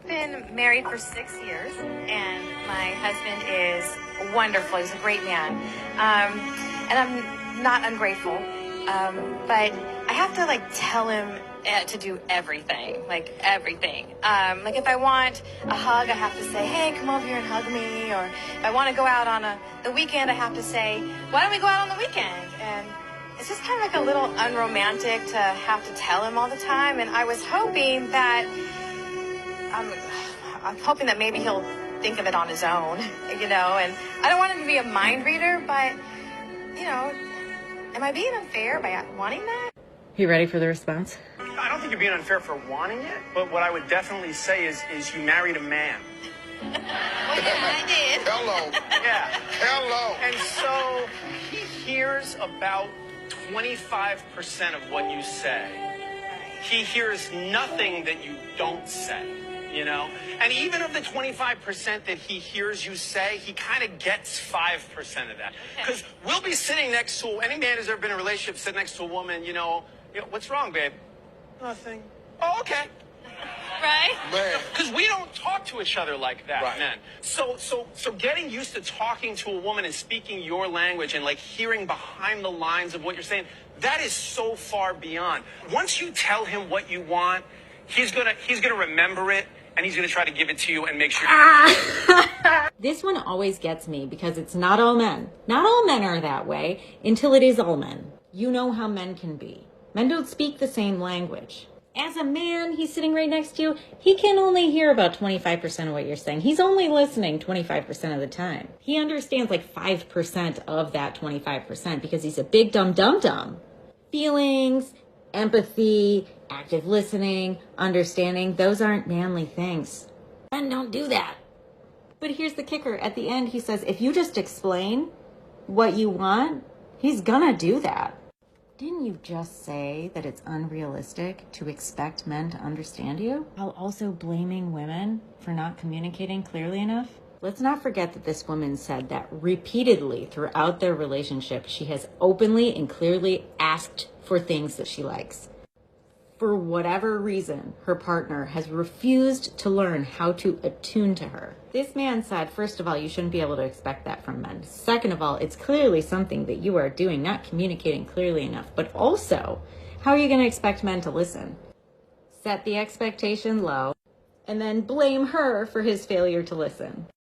been married for 6 years, and my husband is wonderful. He's a great man. And I'm not ungrateful. But I have to tell him to do everything, everything. If I want a hug, I have to say, hey, come over here and hug me. Or if I want to go out on the weekend, I have to say, why don't we go out on the weekend? And it's just kind of a little unromantic to have to tell him all the time. And I was hoping that, I'm hoping that maybe he'll think of it on his own, and I don't want him to be a mind reader, but, am I being unfair by wanting that? You ready for the response? I don't think you're being unfair for wanting it, but what I would definitely say is you married a man. Well, yeah, I did. Hello. Yeah. Hello. And so he hears about 25% of what you say. He hears nothing that you don't say, And even of the 25% that he hears you say, he kind of gets 5% of that. Because we'll be sitting next to, any man who's ever been in a relationship, sit next to a woman, what's wrong, babe? Nothing. Oh, okay. Right? Man. Because we don't talk to each other like that, Right. men. So getting used to talking to a woman and speaking your language and hearing behind the lines of what you're saying, that is so far beyond. Once you tell him what you want, he's gonna remember it, and he's gonna try to give it to you and make sure. This one always gets me because it's not all men. Not all men are that way until it is all men. You know how men can be. Men don't speak the same language. As a man, he's sitting right next to you. He can only hear about 25% of what you're saying. He's only listening 25% of the time. He understands 5% of that 25% because he's a big dumb. Feelings, empathy, active listening, understanding, those aren't manly things. Men don't do that. But here's the kicker. At the end, he says, if you just explain what you want, he's gonna do that. Didn't you just say that it's unrealistic to expect men to understand you, while also blaming women for not communicating clearly enough? Let's not forget that this woman said that repeatedly throughout their relationship, she has openly and clearly asked for things that she likes. For whatever reason, her partner has refused to learn how to attune to her. This man said, first of all, you shouldn't be able to expect that from men. Second of all, it's clearly something that you are doing, not communicating clearly enough. But also, how are you going to expect men to listen? Set the expectation low, and then blame her for his failure to listen.